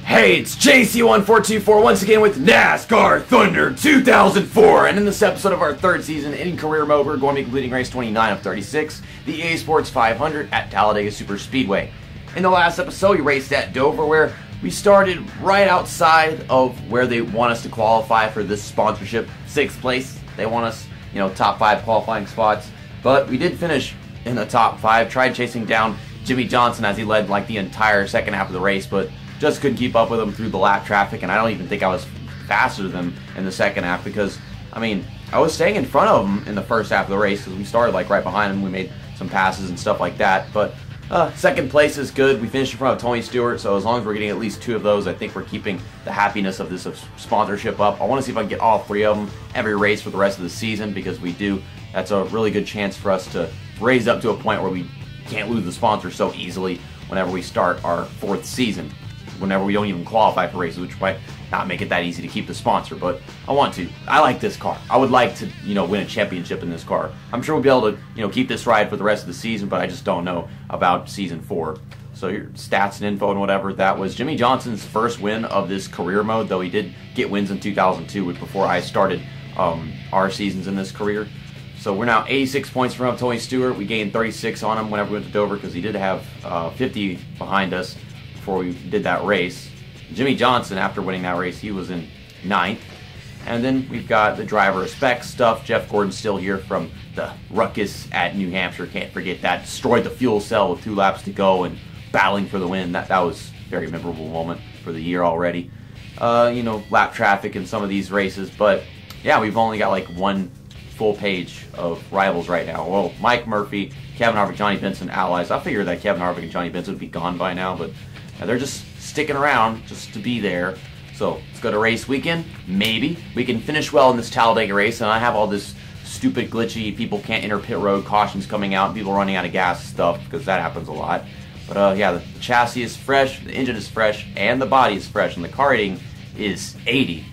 Hey, it's JC1424 once again with NASCAR Thunder 2004, and in this episode of our third season in career mode, we're going to be completing race 29 of 36, the EA Sports 500 at Talladega Superspeedway. In the last episode, we raced at Dover, where we started right outside of where they want us to qualify for this sponsorship, 6th place. They want us, top 5 qualifying spots, but we did finish in the top 5. Tried chasing down Jimmy Johnson as he led like the entire second half of the race, but just couldn't keep up with him through the lap traffic, and I don't even think I was faster than him in the second half because, I was staying in front of him in the first half of the race because we started like right behind him. We made some passes and stuff like that, but second place is good. We finished in front of Tony Stewart, so as long as we're getting at least 2 of those, I think we're keeping the happiness of this sponsorship up. I want to see if I can get all 3 of them every race for the rest of the season because we do. That's a really good chance for us to raise up to a point where we can't lose the sponsor so easily whenever we start our 4th season. Whenever we don't even qualify for races, which might not make it that easy to keep the sponsor, but I want to. I like this car. I would like to, win a championship in this car. I'm sure we'll be able to, keep this ride for the rest of the season, but I just don't know about season 4. So your stats and info and whatever, that was Jimmy Johnson's first win of this career mode, though he did get wins in 2002, which before I started our seasons in this career. So we're now 86 points from Tony Stewart. We gained 36 on him whenever we went to Dover because he did have 50 behind us before we did that race. Jimmy Johnson, after winning that race, he was in 9th. And then we've got the driver respect stuff. Jeff Gordon's still here from the ruckus at New Hampshire. Can't forget that. Destroyed the fuel cell with 2 laps to go and battling for the win. That was a very memorable moment for the year already. Lap traffic in some of these races. But yeah, we've only got like 1 full page of rivals right now. Well, Mike Murphy, Kevin Harvick, Johnny Benson, allies. I figured that Kevin Harvick and Johnny Benson would be gone by now, but they're just sticking around just to be there. So let's go to race weekend. Maybe we can finish well in this Talladega race, and I have all this stupid glitchy people can't enter pit road cautions coming out, and people running out of gas stuff because that happens a lot. But yeah, the chassis is fresh, the engine is fresh, and the body is fresh, and the car rating is 80.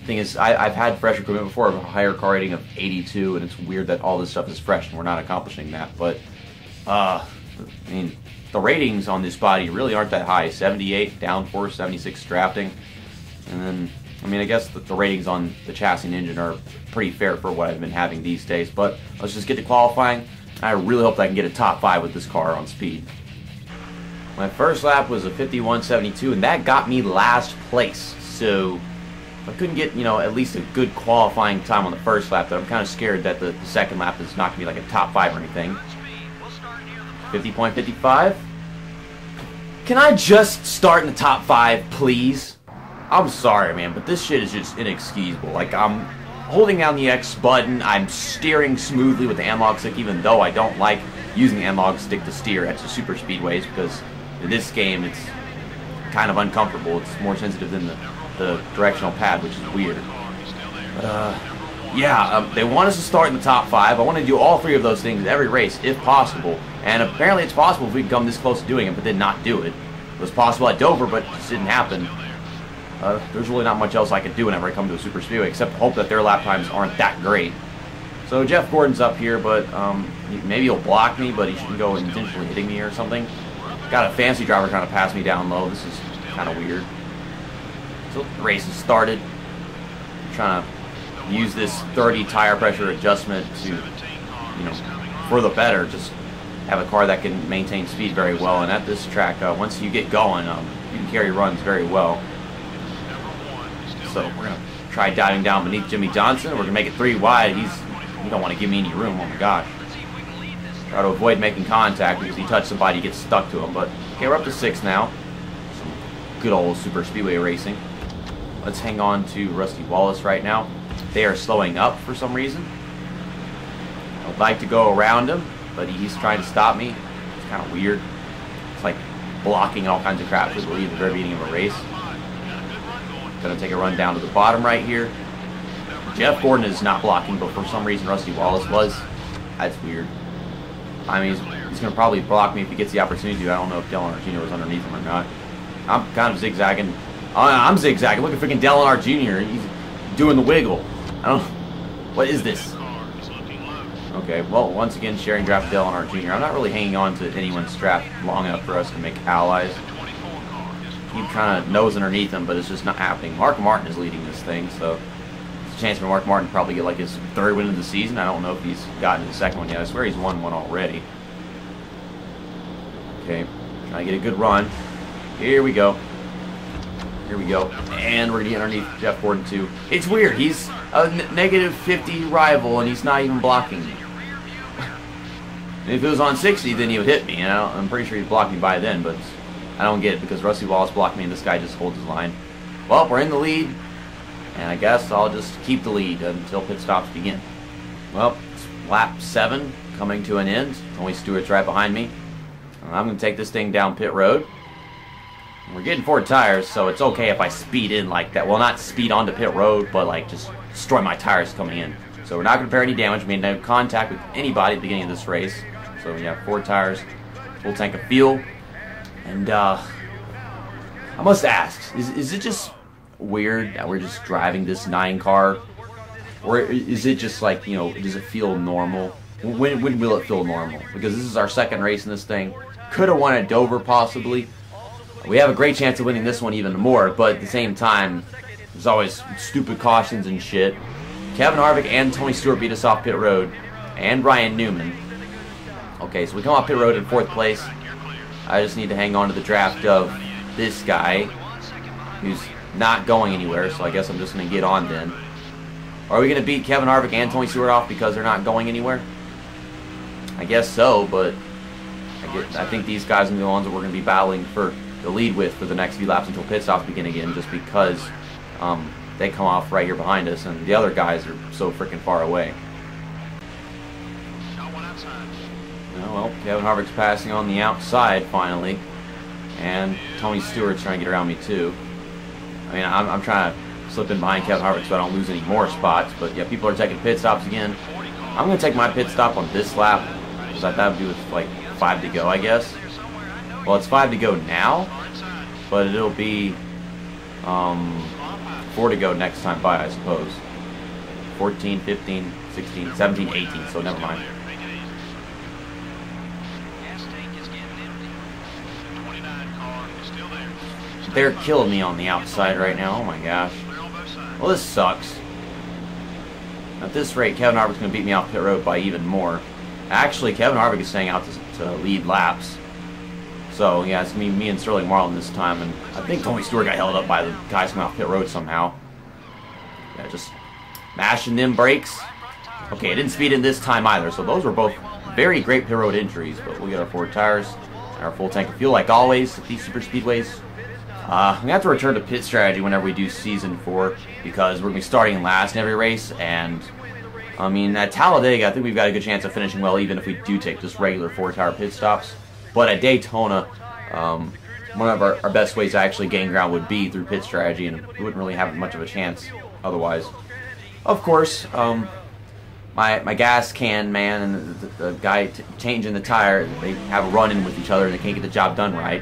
Thing is, I've had fresh equipment before, a higher car rating of 82, and it's weird that all this stuff is fresh and we're not accomplishing that. But the ratings on this body really aren't that high. 78 downforce, 76 drafting, and then I guess the ratings on the chassis and engine are pretty fair for what I've been having these days. But let's just get to qualifying. I really hope that I can get a top 5 with this car on speed. My first lap was a 51.72, and that got me last place. So I couldn't get, at least a good qualifying time on the first lap, but I'm kind of scared that the second lap is not going to be like a top 5 or anything. 50.55? Can I just start in the top 5, please? I'm sorry, man, but this shit is just inexcusable. Like, I'm holding down the X button, I'm steering smoothly with the analog stick, even though I don't like using the analog stick to steer at the super speedways, because in this game, it's kind of uncomfortable. It's more sensitive than the directional pad, which is weird. But, yeah, they want us to start in the top 5. I want to do all 3 of those things every race, if possible. And apparently it's possible if we can come this close to doing it, but did not do it. It was possible at Dover, but it just didn't happen. There's really not much else I can do whenever I come to a super speedway, except hope that their lap times aren't that great. So Jeff Gordon's up here, but maybe he'll block me, but he shouldn't go intentionally hitting me or something. Got a fancy driver trying to pass me down low. This is kind of weird. So the race has started. I'm trying to use this 30 tire pressure adjustment to, for the better, just have a car that can maintain speed very well. And at this track, once you get going, you can carry runs very well. So we're going to try diving down beneath Jimmy Johnson. We're going to make it 3 wide. He don't want to give me any room. Oh my gosh. Try to avoid making contact because he touched somebody, he gets stuck to him. But okay, we're up to 6 now. Some good old super speedway racing. Let's hang on to Rusty Wallace right now. They are slowing up for some reason. I'd like to go around him, but he's trying to stop me. It's kind of weird. It's like blocking all kinds of crap at the very beginning of a race. Gonna take a run down to the bottom right here. Jeff Gordon is not blocking, but for some reason Rusty Wallace was. That's weird. He's gonna probably block me if he gets the opportunity to. I don't know if Dale Earnhardt Jr. was underneath him or not. I'm kind of zigzagging. I'm zigzagging. Look at freaking Dale Earnhardt Jr. He's doing the wiggle. What is this? Okay, well, once again, sharing draft with Dale Earnhardt Jr. I'm not really hanging on to anyone's draft long enough for us to make allies. Keep kind of nose underneath him, but it's just not happening. Mark Martin is leading this thing, so there's a chance for Mark Martin to probably get like his 3rd win of the season. I don't know if he's gotten his 2nd one yet. I swear he's won one already. Okay, trying to get a good run. Here we go. Here we go. And we're going to get underneath Jeff Gordon, too. It's weird. He's a negative 50 rival, and he's not even blocking me. If it was on 60, then he would hit me. And I'm pretty sure he'd block me by then, but I don't get it because Rusty Wallace blocked me and this guy just holds his line. Well, we're in the lead, and I guess I'll just keep the lead until pit stops begin. Well, it's lap 7 coming to an end. Tony Stewart's right behind me. I'm going to take this thing down pit road. We're getting 4 tires, so it's okay if I speed in like that. Well, not speed onto pit road, but like just destroy my tires coming in. So we're not going to bear any damage. We made no contact with anybody at the beginning of this race. So we have 4 tires, full tank of fuel. And I must ask, is it just weird that we're just driving this 9 car? Or is it just like, you know, does it feel normal? When will it feel normal? Because this is our 2nd race in this thing. Could have won at Dover possibly. We have a great chance of winning this one even more, but at the same time, there's always stupid cautions and shit. Kevin Harvick and Tony Stewart beat us off pit road, and Ryan Newman. Okay, so we come off pit road in 4th place. I just need to hang on to the draft of this guy, who's not going anywhere, so I guess I'm just going to get on then. Are we going to beat Kevin Harvick and Tony Stewart off because they're not going anywhere? I guess so, but I think these guys are the ones that we're going to be battling for the lead with for the next few laps until pit stops begin again, just because they come off right here behind us, and the other guys are so freaking far away. Oh, well, Kevin Harvick's passing on the outside finally, and Tony Stewart's trying to get around me too. I mean, I'm trying to slip in behind Kevin Harvick so I don't lose any more spots, but yeah, people are taking pit stops again. I'm going to take my pit stop on this lap, because I thought it would be with like 5 to go, I guess. Well, it's 5 to go now, but it'll be 4 to go next time by, I suppose. 14, 15, 16, 17, 18, so never mind. They're killing me on the outside right now. Oh my gosh. Well, this sucks. At this rate, Kevin Harvick's going to beat me off pit road by even more. Actually, Kevin Harvick is staying out to lead laps. So, yeah, it's me and Sterling Marlin this time. And I think Tony Stewart got held up by the guys coming off pit road somehow. Yeah, just mashing them brakes. Okay, it didn't speed in this time either. So those were both very great pit road entries. But we'll get our 4 tires and our full tank of fuel like always at these super speedways. I'm going to have to return to pit strategy whenever we do Season 4 because we're going to be starting last in every race, and I mean, at Talladega, I think we've got a good chance of finishing well even if we do take just regular 4-tire pit stops. But at Daytona, one of our best ways to actually gain ground would be through pit strategy, and we wouldn't really have much of a chance otherwise. Of course, my gas can man and the guy changing the tire, they have a run-in with each other and they can't get the job done right.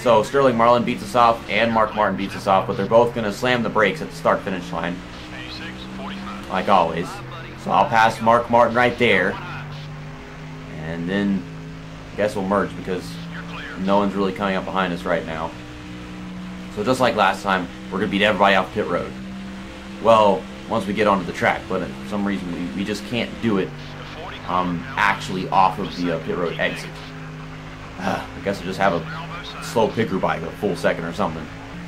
So Sterling Marlin beats us off and Mark Martin beats us off, but they're both going to slam the brakes at the start-finish line, like always. So I'll pass Mark Martin right there, and then I guess we'll merge because no one's really coming up behind us right now. So just like last time, we're going to beat everybody off pit road. Well, once we get onto the track, but for some reason we just can't do it actually off of the pit road exit. I guess we'll just have a slow picker bike, a full second or something.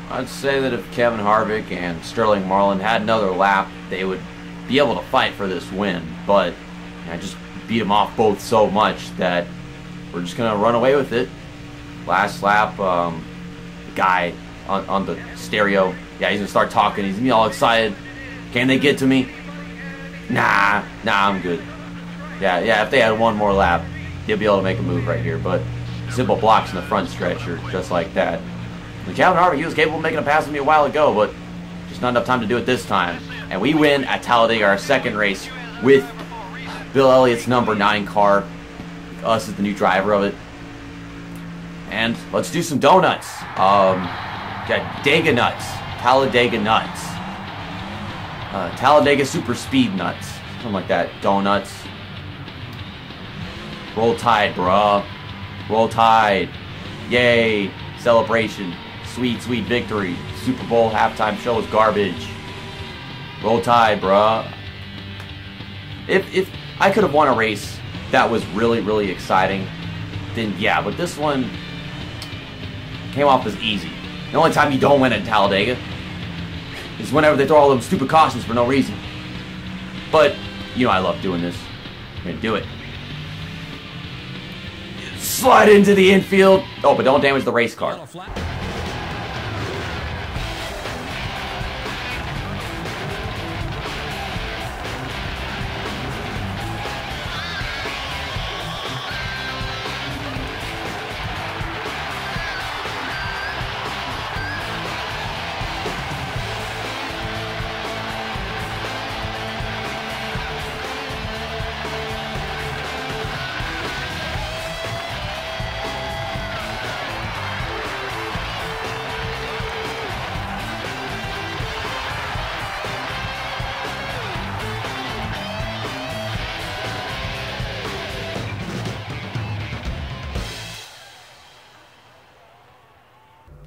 I'd say that if Kevin Harvick and Sterling Marlin had another lap, they would be able to fight for this win, but I just beat them off both so much that we're just going to run away with it. Last lap, the guy on the stereo, yeah, he's going to start talking, he's going to be all excited. Can they get to me? Nah, I'm good. Yeah, if they had one more lap, they'll be able to make a move right here, but simple blocks in the front stretch are just like that. And Kevin Harvick, he was capable of making a pass on me a while ago, but just not enough time to do it this time. And we win at Talladega, our second race, with Bill Elliott's number 9 car. Us as the new driver of it. And let's do some donuts. Got Dega nuts. Talladega nuts. Talladega super speed nuts. Something like that. Donuts. Roll Tide, bruh. Roll Tide. Yay. Celebration. Sweet, sweet victory. Super Bowl halftime show was garbage. Roll Tide, bruh. If I could have won a race that was really, really exciting, then yeah, but this one came off as easy. The only time you don't win at Talladega is whenever they throw all those stupid cautions for no reason. But, you know I love doing this. I'm gonna do it. Slide into the infield. Oh, but don't damage the race car.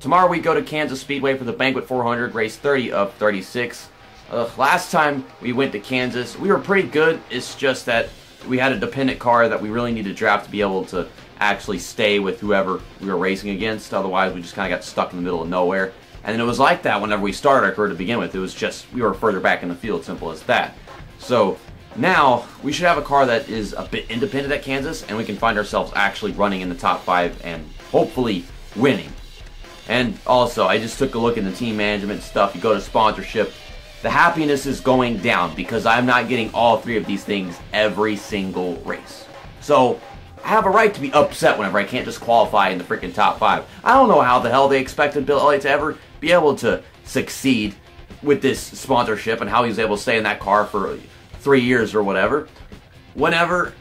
Tomorrow we go to Kansas Speedway for the Banquet 400, race 30 of 36. Last time we went to Kansas, we were pretty good. It's just that we had a dependent car that we really needed to draft to be able to actually stay with whoever we were racing against. Otherwise, we just kind of got stuck in the middle of nowhere. And it was like that whenever we started our career to begin with. It was just, we were further back in the field, simple as that. So now, we should have a car that is a bit independent at Kansas, and we can find ourselves actually running in the top 5 and hopefully winning. And also, I just took a look at the team management stuff. You go to sponsorship. The happiness is going down because I'm not getting all 3 of these things every single race. So, I have a right to be upset whenever I can't just qualify in the freaking top 5. I don't know how the hell they expected Bill Elliott to ever be able to succeed with this sponsorship and how he was able to stay in that car for 3 years or whatever. Whenever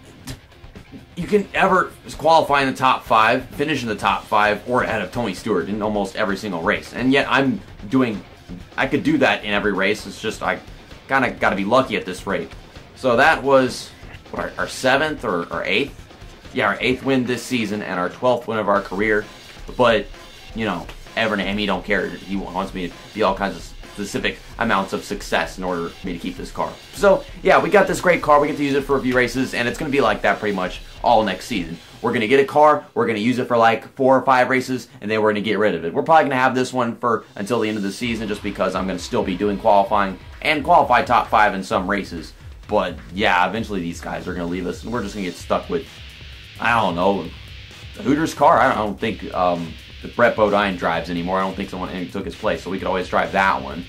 you can ever qualify in the top 5, finish in the top 5, or ahead of Tony Stewart in almost every single race. And yet I could do that in every race. It's just I kind of got to be lucky at this rate. So that was what, our 7th or 8th? Yeah, our 8th win this season and our 12th win of our career. But, you know, Evernham, he don't care. He wants me to be all kinds of specific amounts of success in order for me to keep this car. So, yeah, we got this great car. We get to use it for a few races, and it's going to be like that pretty much all next season. We're going to get a car, we're going to use it for like 4 or 5 races, and then we're going to get rid of it. We're probably going to have this one for until the end of the season just because I'm going to still be doing qualifying and qualify top 5 in some races. But, yeah, eventually these guys are going to leave us, and we're just going to get stuck with, I don't know, the Hooters car. I don't think the Brett Bodine drives anymore. I don't think someone took his place, so we could always drive that one.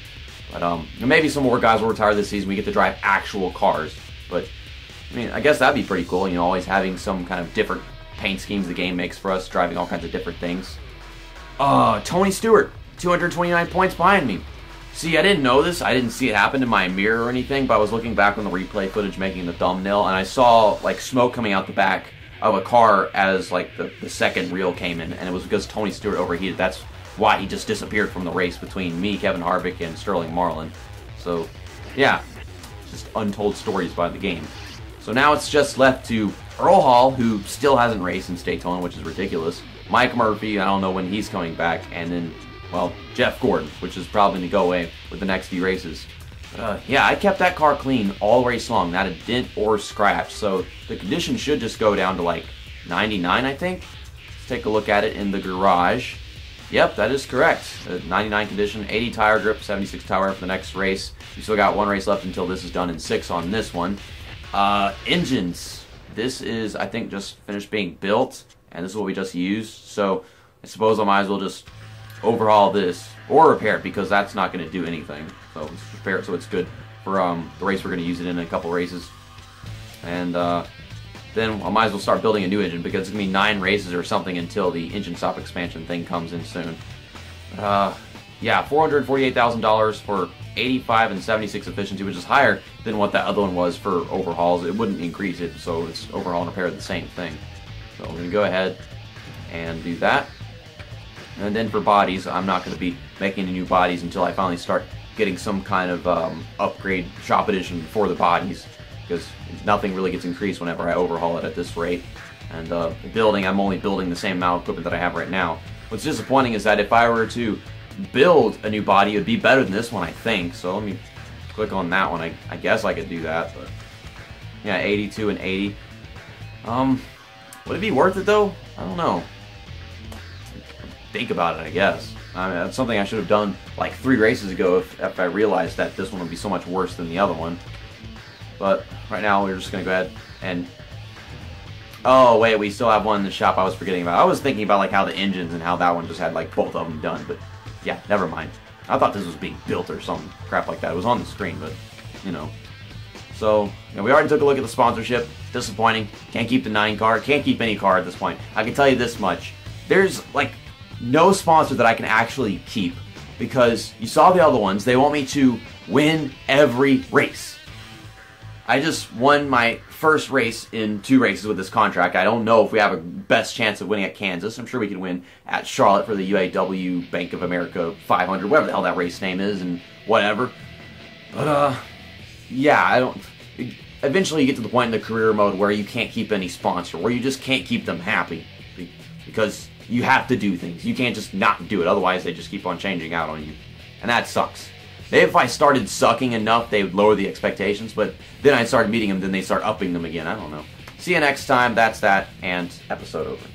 But maybe some more guys will retire this season. We get to drive actual cars. But I mean, I guess that'd be pretty cool. You know, always having some kind of different paint schemes the game makes for us, driving all kinds of different things. Tony Stewart, 229 points behind me. See, I didn't know this. I didn't see it happen in my mirror or anything. But I was looking back on the replay footage, making the thumbnail, and I saw like smoke coming out the back of a car as like the second reel came in, and it was because Tony Stewart overheated. That's why he just disappeared from the race between me, Kevin Harvick, and Sterling Marlin. So, yeah, just untold stories by the game. So now it's just left to Earl Hall, who still hasn't raced in Daytona, which is ridiculous. Mike Murphy, I don't know when he's coming back, and then, well, Jeff Gordon, which is probably going to go away with the next few races. Yeah, I kept that car clean all race long, not a dent or scratch, so the condition should just go down to like 99, I think. Let's take a look at it in the garage. Yep, that is correct. 99 condition, 80 tire grip, 76 tire for the next race. We still got 1 race left until this is done, and 6 on this one. Engines. This is, I think, just finished being built, and this is what we just used, so I suppose I might as well just overhaul this or repair it, because that's not going to do anything. So let's repair it so it's good for the race we're going to use it in a couple races. And then I might as well start building a new engine, because it's going to be 9 races or something until the engine stop expansion thing comes in soon. Yeah, $448,000 for 85 and 76 efficiency, which is higher than what that other one was for overhauls. It wouldn't increase it, so it's overhaul and repair the same thing. So we're going to go ahead and do that. And then for bodies, I'm not going to be making any new bodies until I finally start getting some kind of upgrade shop edition for the bodies, because nothing really gets increased whenever I overhaul it at this rate. And the building, I'm only building the same amount of equipment that I have right now. What's disappointing is that if I were to build a new body, it would be better than this one, I think. So let me click on that one. I guess I could do that, but yeah, 82 and 80. Would it be worth it though? I don't know. Think about it, I guess. I mean, that's something I should have done like 3 races ago if I realized that this one would be so much worse than the other one. But right now we're just gonna go ahead and... Oh wait, we still have one in the shop I was forgetting about. I was thinking about like how the engines and how that one just had like both of them done, but yeah, never mind. I thought this was being built or some crap like that. It was on the screen, but you know. So, you know, we already took a look at the sponsorship. Disappointing. Can't keep the 9 car. Can't keep any car at this point. I can tell you this much. There's like no sponsor that I can actually keep, because you saw the other ones. They want me to win every race. I just won my first race in 2 races with this contract. I don't know if we have a best chance of winning at Kansas. I'm sure we can win at Charlotte for the UAW Bank of America 500, whatever the hell that race name is, and whatever. But, yeah, I don't... Eventually you get to the point in the career mode where you can't keep any sponsor, where you just can't keep them happy, because you have to do things. You can't just not do it, otherwise they just keep on changing out on you. And that sucks. Maybe if I started sucking enough, they would lower the expectations, but then I start meeting them, then they start upping them again. I don't know. See you next time. That's that, and episode over.